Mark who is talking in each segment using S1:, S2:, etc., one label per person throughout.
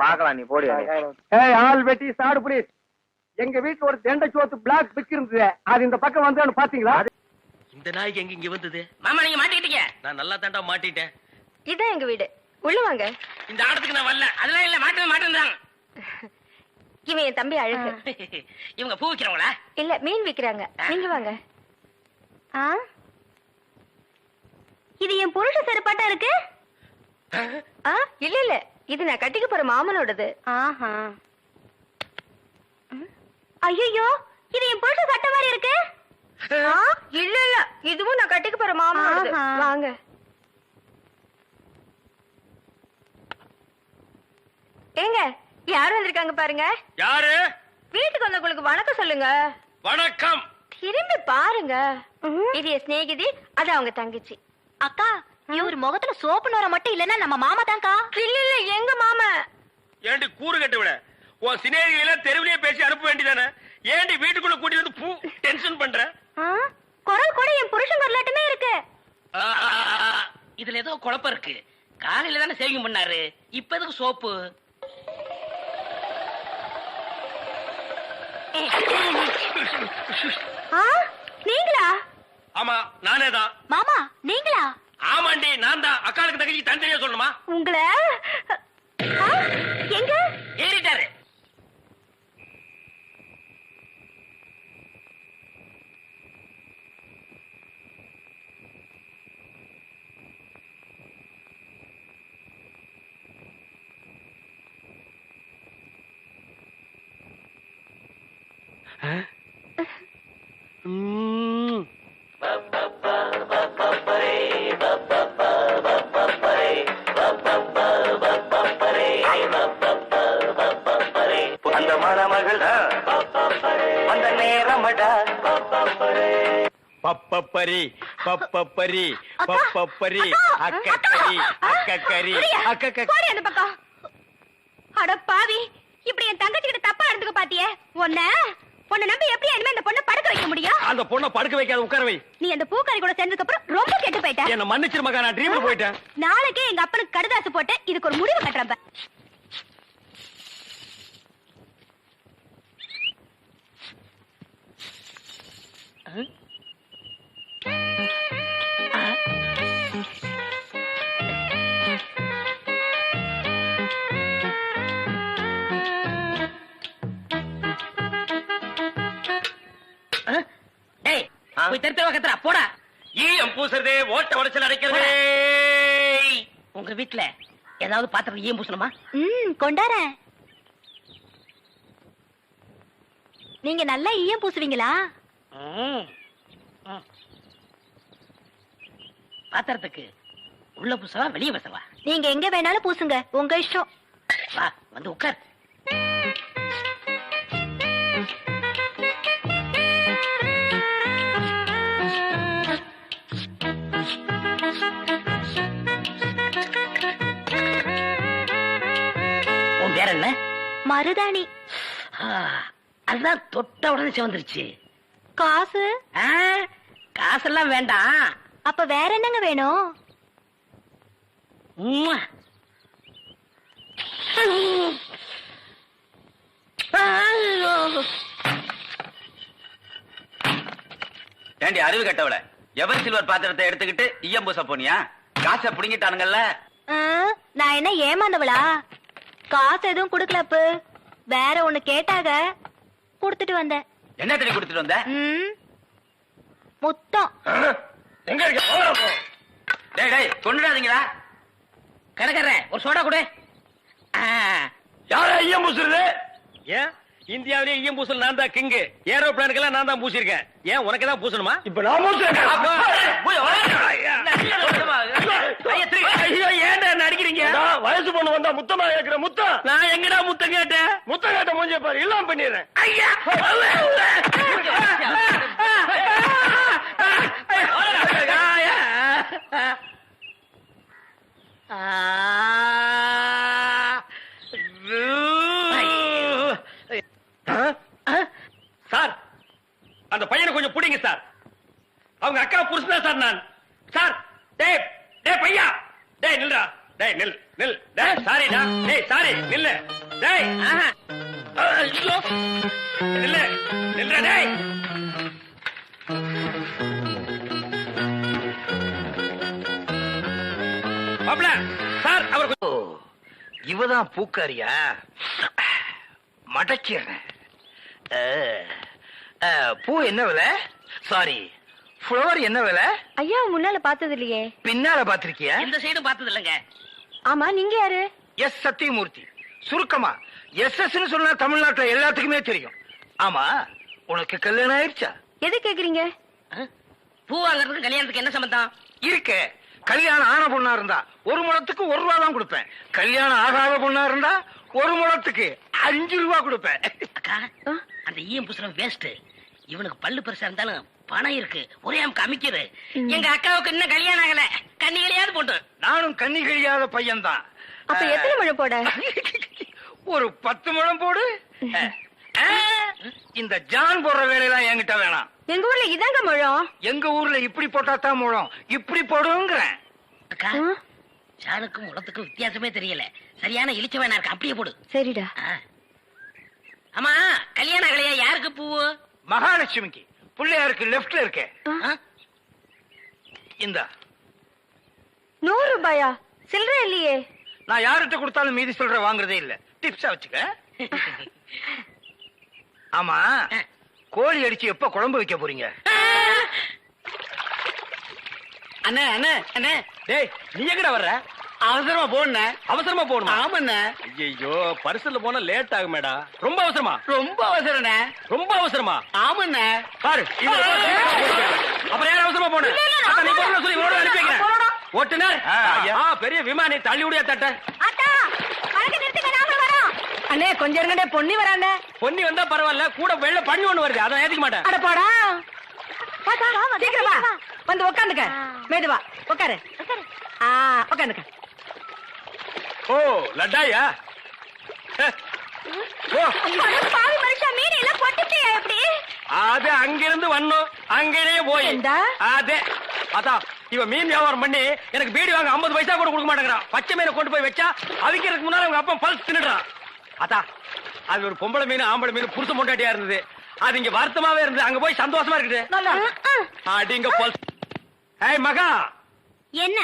S1: பாக்கலாம் நீ போடி.
S2: ஆள் வெட்டி சாடு புடி. எங்க வீட்டுல ஒரு தெண்டை சோத்து பிளாக் பிக் இருந்தது, அது இந்த பக்கம் வந்து பாத்தீங்களா?
S3: இந்த நாய்க்கு எங்க இங்க வந்தது?
S4: மாமா நீங்க மாட்டிக்கிட்டீங்க.
S3: நான் நல்லா தாண்டா மாட்டிட்டேன்.
S5: இதான் எங்க வீடு, உள்ள வாங்க.
S4: இந்த ஆடத்துக்கு நான் வரல. அதெல்லாம் இல்ல, மாட்டேன்.
S5: இவன் என் தம்பி அழகு.
S4: இவங்க பூ விக்கிறவங்களா?
S5: இல்ல, மீன் விக்கிறாங்க. நீங்க வாங்க. இது என் புருஷ செருப்பாட்டா இருக்கு. இல்ல இல்ல, இது நான் கட்டிக்க போற மாமனோடது. ஐயோ, இது என் புருஷ சட்டை மாதிரி இருக்கு. இல்ல இல்ல, இதுவும் நான் கட்டிக்க போற மாமனோடது. வாங்க. ஏங்க, யார் வந்திருக்காங்க பாருங்க.
S3: யாரு?
S5: வீட்டுக்கு வந்தவங்களுக்கு வணக்கம் சொல்லுங்க.
S3: வணக்கம்.
S5: திரும்பி பாருங்க. இது என் சிநேகிதி, அது அவங்க தங்கச்சி.
S6: அக்கா, இவர் முகத்துல சோப்பு நோர மட்டும் இல்லன்னா நம்ம மாமா தான்க்கா.
S5: இல்ல இல்ல, எங்க மாமா.
S3: ஏண்டி கூறு கட்டு விட, உன் சிநேகிதிகளை தெருவிலேயே பேசி அனுப்ப வேண்டியதானே? ஏண்டி வீட்டுக்குள்ள கூட்டி வந்து பூ டென்ஷன் பண்ற?
S5: குரல் கூட என் புருஷன் குரலாட்டமே இருக்கு.
S4: இதுல ஏதோ குழப்பம் இருக்கு. காலையில தானே சேவிங் பண்ணாரு, இப்ப எதுக்கு சோப்பு?
S5: நீங்களா?
S3: ஆமா, நானே தான்.
S6: மாமா நீங்களா?
S3: ஆமாண்டி, நான் தான். அக்காளுக்கு தங்கச்சி தனித்தனியா சொல்லணுமா?
S5: உங்களை எங்க
S4: ஏறிட்டாரு.
S1: அந்த மணமகள் அந்த நேரமடா.
S3: பப்பப்பரி பப்பப்பரி பப்பப்பரி அக்கக்கரி அக்கக்கரி
S6: போடி அந்த பக்கம். அட பாவி, இப்படி என் தங்கச்சி கிட்ட தப்பா நடந்துக்க பாத்தியே. உன்னை நம்பி எப்படி இனிமே இந்த பொண்ணை படுக்க வைக்க முடியும்?
S3: அந்த பொண்ணை படுக்க வைக்காத, உட்கார வை.
S6: நீ அந்த பூக்காரி கூட சேர்ந்ததுக்கு அப்புறம் ரொம்ப கெட்டு போயிட்ட.
S3: என்ன மன்னிச்சிரு மகா, நான் ட்ரீம்ல போயிட்டேன்.
S6: நாளைக்கே எங்க அப்பனுக்கு கடுதாசு போட்டு இதுக்கு ஒரு முடிவு கட்டுறப்ப.
S4: போய் தெருத்தவ கத்துறா போடா.
S3: ஈயம் பூசுறதே, ஓட்ட உடைச்சல் அடைக்கிறதே.
S4: உங்க வீட்டுல ஏதாவது பாத்திரம் ஈயம் பூசணுமா?
S6: கொண்டாரேன். நீங்க நல்லா ஈயம் பூசுவீங்களா?
S4: பாத்திரத்துக்கு உள்ள பூசவா வெளியே பூசவா?
S6: நீங்க எங்க வேணாலும் பூசுங்க, உங்க இஷ்டம்.
S4: வா வந்து உட்கார். உன் பேர் என்ன?
S6: மருதாணி.
S4: அதுதான் தொட்ட உடனே சிவந்துருச்சு.
S6: காசு?
S4: காசெல்லாம் வேண்டாம்.
S6: அப்ப வேற என்னங்க வேணும்?
S1: ஏண்டி அறிவு கட்டவள, எவர் சில்வர் பாத்திரத்தை எடுத்துக்கிட்டு ஈயம் பூச போனியா? காசை புடுங்கிட்டானுங்கல்ல.
S6: நான் என்ன ஏமாந்தவளா? காசு எதுவும் குடுக்கலப்பு, வேற ஒண்ணு கேட்டாக குடுத்துட்டு வந்தேன்.
S1: என்ன தண்ணி குடுத்துட்டு வந்த?
S6: முத்தம்.
S3: எங்க இருக்க?
S1: டேய் டேய், கொண்டுடாதீங்களா?
S4: கணக்கற ஒரு சோடா கொடு.
S3: யாரா ஈயம் பூசுறது? ஏன் இந்தியாவிலே ஈயம் பூசல் நான் தான் கிங்கு. ஏரோப்ளானுக்கெல்லாம் நான் தான் பூசிருக்கேன். ஏன் உனக்கு தான் பூசணுமா? இப்ப நான் ஏன்டா நடிக்கிறீங்க? வயசு பொண்ணு வந்தா முத்தமா கேக்குற முத்தம். நான் எங்கடா முத்தம் கேட்டேன்? முத்தம் கேட்ட மூஞ்சிய பாரு, இல்லாம பண்ணிடுறேன். ஐயா சார், அந்த பையனை கொஞ்சம் பிடிங்க சார். அவங்க அக்கா புருஷனா சார் நான். சார், டேய் டேய் பையா, டேய் நில்றா, டேய் நில் நில், டேய் சாரிடா, டேய் சாரி. டேய் நில்ல டேய்
S4: ஆஹா. ஐயோ.
S3: நில்ல நில்ற டேய் மாப்ள சார் அவர்
S7: இவதான் பூக்காரியா மடக்கிறேன் பூ என்ன விலை சாரி ஃப்ளவர் என்ன விலை
S5: ஐயா முன்னால பார்த்தது இல்லையே.
S7: பின்னால பாத்திருக்கியா
S4: எந்த சைடும் பார்த்தது இல்லைங்க.
S5: ஆமா நீங்க யாரு?
S7: எஸ் சத்தியமூர்த்தி சுருக்கமா எஸ் சொன்னா தமிழ்நாட்டுல எல்லாத்துக்குமே தெரியும். ஆமா உனக்கு கல்யாணம் ஆயிடுச்சா?
S5: எது கேக்குறீங்க?
S4: பூ வாங்குறதுக்கு கல்யாணத்துக்கு என்ன சம்பந்தம்?
S7: இருக்கே கல்யாணம் ஆன பொண்ணா இருந்தா 1 முழத்துக்கு 1 ரூபா தான் கொடுப்பேன். கல்யாணம் ஆகாத பொண்ணா இருந்தா 1 முழத்துக்கு 5 ரூபா கொடுப்பேன்.
S4: அக்கா அந்த ஈயம் புசுரம் வேஸ்ட். இவனுக்கு பல்லு பெருசா இருந்தாலும் பணம் இருக்கு. ஒரே அமுக்கு அமைக்குது. எங்க அக்காவுக்கு இன்னும் கல்யாணம் ஆகல. கண்ணிகளையாவது போட்டு.
S7: நானும் கண்ணி கழியாத பையன்தான்.
S5: அப்ப எத்தனை முழம் போட?
S7: ஒரு 10 முழம் போடு. இந்த ஜான் போடுற வேலையெல்லாம் என்கிட்ட வேணாம்.
S5: எங்க ஊர்ல இதாங்க முழம்.
S7: எங்க ஊர்ல இப்படி போட்டா தான் முழம். இப்படி போடுங்கிறேன்.
S4: அக்கா ஜானுக்கும் முளத்துக்கும் வித்தியாசமே தெரியல. சரியான இழிச்ச வேணா இருக்கு. அப்படியே போடு.
S5: சரிடா.
S4: ஆமா கல்யாண கலையா யாருக்கு பூவு?
S7: மகாலட்சுமிக்கு. பிள்ளையாருக்கு லெப்ட்ல இருக்கே. இந்த
S5: 100 ரூபாயா? சில்லறை இல்லையே.
S7: நான் யார்கிட்ட கொடுத்தாலும் மீதி சொல்ற வாங்குறதே இல்ல. டிப்ஸா வச்சுக்க. ஆமா கோழி அடிச்சு எப்ப குழம்பு வைக்க போறீங்க?
S3: அண்ணே அண்ணே அண்ணே டேய் நீ எங்கடா வர்ற?
S7: அவசரமா போன.
S3: அவசரமா போகணுமா?
S7: ஆமாண்ண.
S3: ஐயோ பரிசல்ல போனா லேட் ஆகுமேடா. ரொம்ப அவசரமா?
S7: ரொம்ப அவசரண்ண.
S3: ரொம்ப அவசரமா?
S7: ஆமாண்ண.
S3: பாரு அப்புறம் யார் அவசரமா போன? நீ போன சொல்லி இவரோட அனுப்பி வைக்கிறேன். ஓட்டுனர் பெரிய விமானி தள்ளி விடியா தட்ட.
S6: ஆட்டா வழக்கு நிறுத்துங்க, நாம வரோம்.
S5: அண்ணே கொஞ்சம் இருங்கடே, பொன்னி வரானே.
S3: பொன்னி வந்தா பரவாயில்ல, கூட வெள்ள பண்ணி ஒண்ணு வருது, அதை ஏத்துக்க மாட்டேன்.
S5: அட போடா. சீக்கிரம் வா, வந்து உட்காந்துக்க. மேதுவா உட்காரு. உட்காந்துக்க.
S3: ஓ லட்டாயா?
S6: பாவி மனுஷா, மீன் எல்லாம் பொட்டுட்டியா எப்படி?
S3: அது அங்கிருந்து வந்தோம், அங்கேயே போய் அதே அதான் இவன் மீன் வியாபாரம் பண்ணி எனக்கு பீடி வாங்க 50 பைசா கூட கொடுக்க மாட்டேங்கிறான். பச்சை மீனை கொண்டு போய் வச்சா அவிக்கிறதுக்கு முன்னால அவங்க அப்பா பல்ஸ் தின்னுடுறான். அதான் அது ஒரு பொம்பளை மீன் ஆம்பளை மீன் புருஷ பொண்டாட்டியா இருந்தது. அது இங்க வருத்தமாவே இருந்தது. அங்க போய் சந்தோஷமா இருக்குது. அடிங்க பல்ஸ். ஏய் மகா,
S6: என்ன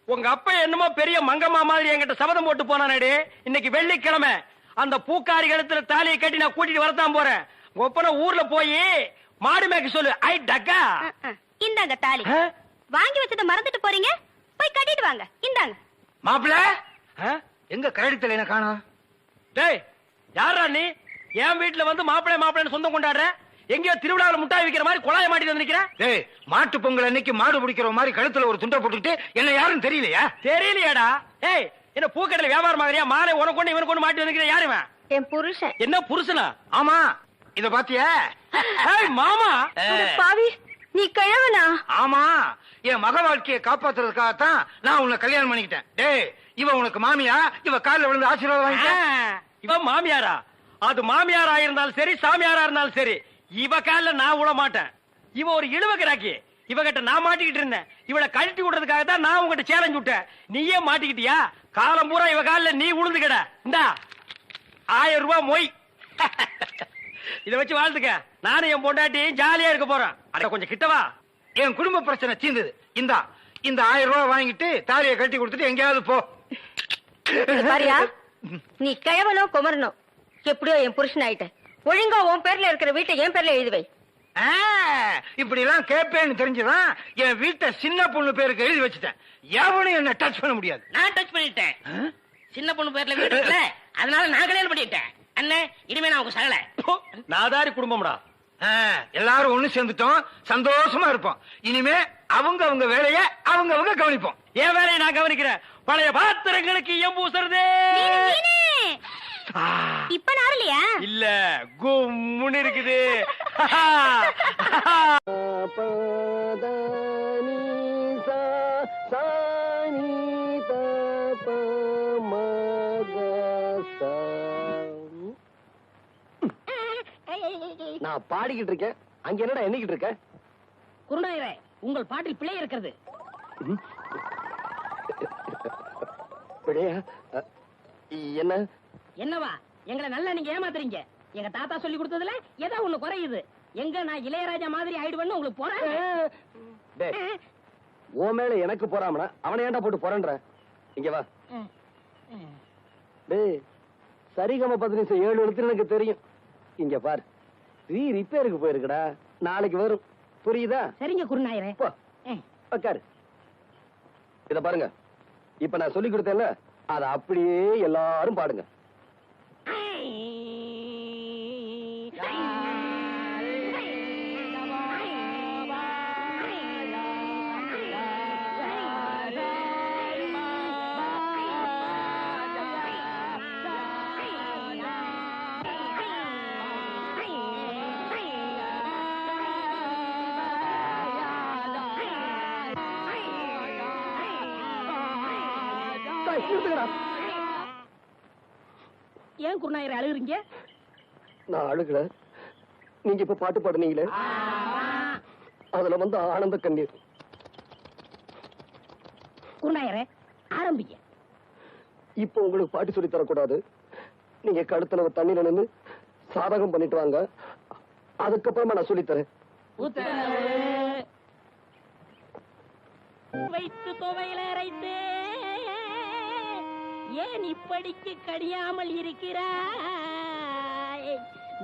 S3: உங்க அப்பா என்னமோ பெரிய மங்கம்மா மாதிரி என்கிட்ட சபதம் போட்டு போனானே. இன்னைக்கு வெள்ளிக்கிழமை அந்த பூக்காரி கழுத்துல தாலியை கட்டி நான் கூட்டிட்டு வரத்தான் போறேன். ஒப்பன ஊர்ல போய் மாடு மேய்க்க சொல்லு. ஐ டக்கா,
S6: இந்தாங்க தாலி. வாங்கி வச்சத மறந்துட்டு போறீங்க, போய் கட்டிட்டு வாங்க. இந்தாங்க.
S7: மாப்பிள்ள எங்க கரடித்தல என்ன காணோம்?
S3: டேய் யாரா நீ? என் வீட்டுல வந்து மாப்பிள்ளை மாப்பிள்ளைன்னு சொந்தம் கொண்டாடுற? எங்கேயோ திருவிழாவில் முட்டாய் விக்கிற மாதிரி குழாய மாட்டி வந்திருக்கிறேன்.
S7: டேய் மாட்டு பொங்கல் அன்னைக்கு மாடு பிடிக்கிற மாதிரி கழுத்துல ஒரு துண்டை போட்டுக்கிட்டு என்ன யாரும் தெரியலையா?
S3: தெரியலையாடா? ஏய் என்ன பூக்கடையில வியாபாரம் மாதிரியா? மாலை உனக்கு கொண்டு இவனுக்கு கொண்டு மாட்டி வந்திருக்கிற யாருவன்?
S5: என் புருஷன்.
S3: என்ன புருஷனா?
S7: ஆமா இத பாத்தியா?
S3: ஏய் மாமா,
S5: பாவி நீ கிழவனா?
S7: ஆமா என் மக வாழ்க்கையை காப்பாத்துறதுக்காகத்தான் நான் உன்னை கல்யாணம் பண்ணிக்கிட்டேன். டேய் இவ உனக்கு மாமியா? இவ காலில் விழுந்து ஆசீர்வாதம் வாங்கிக்க.
S3: இவன் மாமியாரா? அது மாமியாரா இருந்தாலும் சரி, சாமியாரா இருந்தாலும் சரி, இவ கால நான் விட மாட்டேன். இவ ஒரு இழுவகிறாக்கி. இவகிட்ட நான் மாட்டிக்கிட்டு இருந்தேன். இவளை கழட்டி விடுறதுக்காக தான் நான் உங்ககிட்ட சேலஞ்ச் விட்டேன். நீயே மாட்டிக்கிட்டியா? காலம் பூரா இவ கால நீ உளுந்துக்கட. இந்தா 1000 ரூபாய் மொய். இத வச்சு வாழ்த்துக்க. நானும் என் பொண்டாட்டி ஜாலியா இருக்க போறேன். அட கொஞ்சம் கிட்டவா.
S7: என் குடும்ப பிரச்சனை தீர்ந்தது. இந்த 1000 ரூபாய் வாங்கிட்டு தாலியை கட்டி கொடுத்துட்டு எங்கேயாவது போ.
S5: பாரியா, நீ கிழவனோ குமரனோ எப்படியோ என் புருஷன் ஆயிட்ட. ஒழுங்கா உன் பேர்ல இருக்கிற வீட்டை என் பேர்ல எழுதுவை.
S7: இப்படி எல்லாம் கேட்பேன்னு தெரிஞ்சுதான் என் வீட்டை சின்ன பொண்ணு பேருக்கு எழுதி வச்சுட்டேன். எவனும் என்ன டச் பண்ண முடியாது.
S4: நான் டச் பண்ணிட்டேன். சின்ன பொண்ணு பேர்ல வீடு இருக்குல்ல, அதனால நான் கல்யாணம் பண்ணிட்டேன். அண்ணே இனிமே நான் உங்க சகல.
S3: நாதாரி குடும்பம்டா.
S7: எல்லாரும் ஒண்ணு சேர்ந்துட்டோம், சந்தோஷமா இருப்போம். இனிமே அவங்க வேலைய அவங்க கவனிப்போம்.
S3: என் வேலையை நான் கவனிக்கிறேன். பழைய பாத்திரங்களுக்கு எம்பூசுறதே
S6: இப்ப நாரலையா?
S3: இல்ல கும்முன்னு இருக்குது.
S2: நான் பாடிக்கிட்டு இருக்கேன், அங்க என்னடா எண்ணிக்கிட்டு இருக்க?
S4: குருநாயரே, உங்கள் பாட்டில் பிழை இருக்கிறது.
S2: என்ன
S4: என்னவா எங்களை நல்லா நீங்க ஏமாத்துறீங்க. எங்க தாத்தா சொல்லி கொடுத்ததுல ஏதோ ஒண்ணு குறையுது. எங்க நான் இளையராஜா மாதிரி ஆயிடுவேன்னு உங்களுக்கு போறேன்.
S2: டேய், உன் மேல எனக்கு போறாமனா அவனை ஏன்டா போட்டு போறேன்ற? இங்க வா. டேய், சரிகம 15 7 எழுத்து எனக்கு தெரியும். இங்க பாரு, ரிப்பேருக்கு போயிருக்குடா, நாளைக்கு வரும். புரியுதா?
S4: சரிங்க குருநாயரே.
S2: போ, உட்காரு. இத பாருங்க, இப்ப நான் சொல்லி கொடுத்தேன்ல, அத அப்படியே எல்லாரும் பாடுங்க.
S4: ஏன் குருநாயரை அழுகுறீங்க?
S2: நான் அழுகல, நீங்க இப்ப பாட்டு பாடுனீங்களே, அதுல வந்து ஆனந்த கண்ணீர்.
S4: குருநாயரே ஆரம்பிங்க.
S2: இப்ப உங்களுக்கு பாட்டு சொல்லி தரக்கூடாது. நீங்க கழுத்துல தண்ணியில நின்னு சாதகம் பண்ணிட்டு வாங்க, அதுக்கப்புறமா நான் சொல்லித்தரேன்.
S4: வைத்து துவையில அரைத்து ஏன் இப்படிக்கு கடியாமல் இருக்கிறாய்?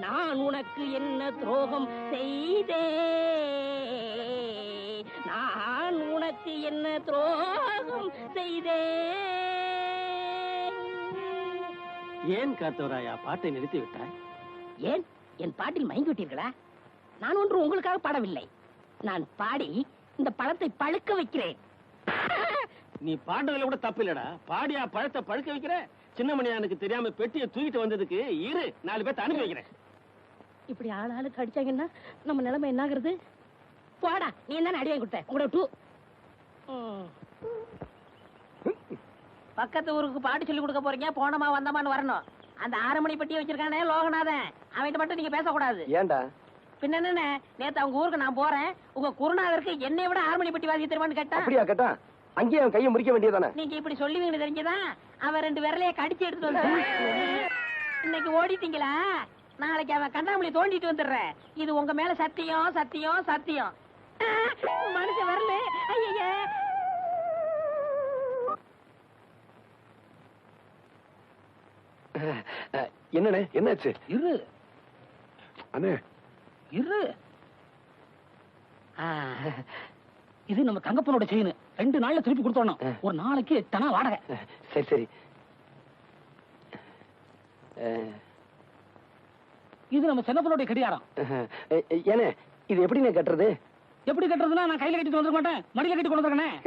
S4: நான் உனக்கு என்ன துரோகம் செய்தேன்? நான் உனக்கு என்ன துரோகம் செய்தேன்?
S3: ஏன் காத்தவராயா பாட்டை நிறுத்தி விட்டாய்?
S4: ஏன் என் பாட்டில் மயங்கி விட்டீர்களா? நான் ஒன்று உங்களுக்காக பாடவில்லை. நான் பாடி இந்த பழத்தை பழுக்க வைக்கிறேன்.
S3: நீ பாடுறதுல கூட தப்பு இல்லடா. பாடியா பழத்தை பழுக்க வைக்கிற? சின்ன மணியானுக்கு தெரியாம பெட்டியை தூக்கிட்டு வந்ததுக்கு இரு 4 பேர்த்த அனுப்பி வைக்கிறேன்.
S4: இப்படி ஆளாளுக்கு அடிச்சாங்கன்னா நம்ம நிலைமை என்ன ஆகுறது? போடா, நீ என்ன அடி வாங்கி கொடுத்த? உங்களோட டூ பக்கத்து ஊருக்கு பாட்டு சொல்லி கொடுக்க போறீங்க. போனமா வந்தமான்னு வரணும். அந்த 6 மணி பெட்டியை வச்சிருக்கானே லோகநாதன், அவன்கிட்ட மட்டும் நீங்க பேசக்கூடாது.
S2: ஏன்டா?
S4: பின்ன என்ன, நேத்து அவங்க ஊருக்கு நான் போறேன், உங்க குருநாதருக்கு என்னை விட 6 மணி பெட்டி வாசி தருவான்னு கேட்டா.
S2: அப்படியா கேட்டா? அங்கேயே அவன் கையை முறிக்க வேண்டியதானே?
S4: நீங்க இப்படி சொல்லுவீங்க தெரிஞ்சதான் அவன் 2 விரலைய கடிச்சு எடுத்து வந்து இன்னைக்கு ஓடிட்டீங்களா? நாளைக்கு அவன் கண்ணாமூலி தோண்டிட்டு வந்துடுறேன். இது உங்க மேல சத்தியம் சத்தியம் சத்தியம். மனுஷன் வரல. ஐயா
S2: என்னண்ணே, என்னாச்சு?
S3: இரு
S2: அண்ணே,
S3: இரு. இது நம்ம தங்கப்பனோட செயின். 2 நாள்ல திருப்பி கொடுத்தோம். ஒரு நாளைக்கு 8 அணா வாடகை.
S2: சரி சரி.
S3: இது நம்ம சின்னப்பனோட கடியாரம்.
S2: ஏனே, இது எப்படிண்ணே கட்டுறது?
S3: எப்படி கட்டுறதுன்னா, நான் கையில கட்டிட்டு வந்துட மாட்டேன், மடியில கட்டி கொண்டு வந்துருக்கேன்.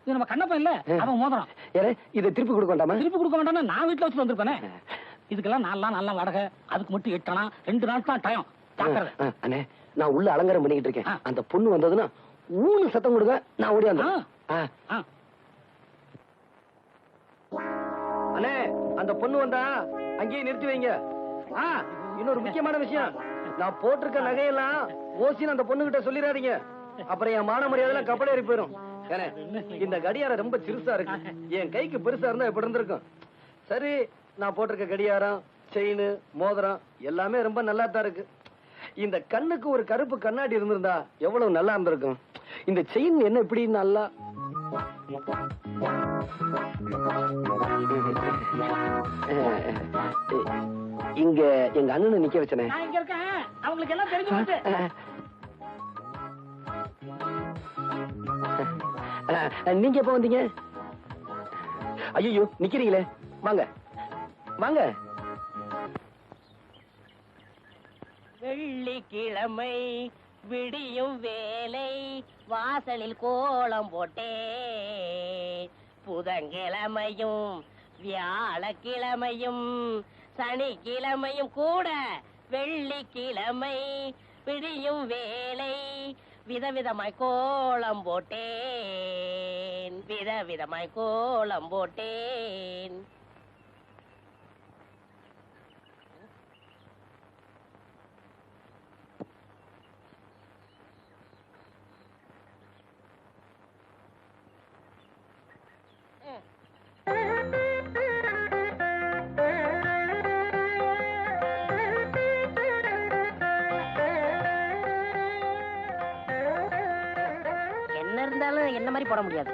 S3: இது நம்ம கண்ணப்பன் இல்ல, அவன் மோதிரம்.
S2: ஏனே, இதை திருப்பி கொடுக்க வேண்டாமா?
S3: திருப்பி கொடுக்க வேண்டாம்னா நான் வீட்டுல வச்சுட்டு வந்திருப்பேனே. இதுக்கெல்லாம் 4 நாள் வாடகை, அதுக்கு மட்டும் 8 அணா. 2 நாள் தான் டைம்.
S2: அண்ணே, நான் உள்ள அலங்காரம் பண்ணிக்கிட்டு இருக்கேன். அந்த பொண்ணு வந்ததுன்னா ஊனு சத்தம் கொடுங்க, நான் ஓடி வந்தேன். அண்ணே, அந்த பொண்ணு வந்தா அங்கேயே நிறுத்தி வைங்க. இன்னொரு முக்கியமான விஷயம், நான் போட்டிருக்க நகையெல்லாம் ஓசின்னு அந்த பொண்ணு கிட்ட சொல்லிடாதீங்க. அப்புறம் என் மான மரியாதை கப்பலேறி போயிரும். ஏனே, இந்த கடியாரம் ரொம்ப சிறுசா இருக்கு, என் கைக்கு பெருசா இருந்தா எப்படி இருந்திருக்கும். சரி, நான் போட்டிருக்க கடியாரம், செயின், மோதிரம் எல்லாமே ரொம்ப நல்லா தான் இருக்கு. இந்த கண்ணுக்கு ஒரு கருப்பு கண்ணாடி இருந்திருந்தா எவ்வளவு நல்லா இருந்திருக்கும். இந்த செயின் என்ன இப்படி நல்லா இங்க எங்க அண்ணனை நிக்க வச்சனே.
S4: நான் இங்க இருக்கேன், அவங்களுக்கு எல்லாம் தெரிஞ்சு போச்சு.
S2: நீங்க எப்ப வந்தீங்க? ஐயோ, நிக்கிறீங்களே, வாங்க வாங்க.
S4: வெள்ளிக்கிழமை விடியும் வேலை வாசலில் கோலம் போட்டே, புதன்கிழமையும் வியாழக்கிழமையும் சனிக்கிழமையும் கூட வெள்ளிக்கிழமை விடியும் வேலை விதவிதமாய் கோலம் போட்டேன், விதவிதமாய் கோலம் போட்டேன். என்ன மாதிரி போட முடியாது.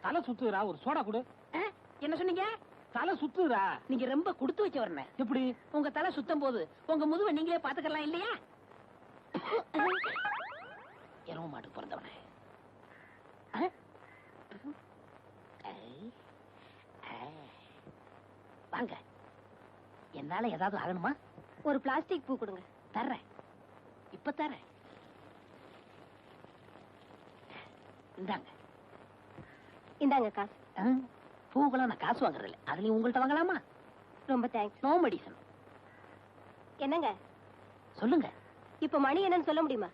S3: தலை சுத்துறா, ஒரு சோடா குடு.
S4: என்ன சொன்னீங்க?
S3: தலை சுத்துறா.
S4: நீங்க ரொம்ப கொடுத்து வச்ச வரணும்.
S3: எப்படி?
S4: உங்க தலை சுத்தம் போது உங்க முதுவை நீங்களே பாத்துக்கலாம் இல்லையா? எரும மாட்டுக்கு பிறந்தவனே. வாங்க, என்னால ஏதாவது ஆகணுமா?
S5: ஒரு பிளாஸ்டிக் பூ கொடுங்க.
S4: தர்றேன், இப்ப தர்றேன். இந்தாங்க.
S5: இந்தாங்க காசு.
S4: பூக்கெல்லாம் நான் காசு வாங்குறது இல்லை. அதுலயும் உங்கள்ட்ட வாங்கலாமா?
S5: ரொம்ப தேங்க்ஸ்.
S4: No medicine.
S5: என்னங்க
S4: சொல்லுங்க.
S5: இப்ப மணி என்னன்னு சொல்ல முடியுமா?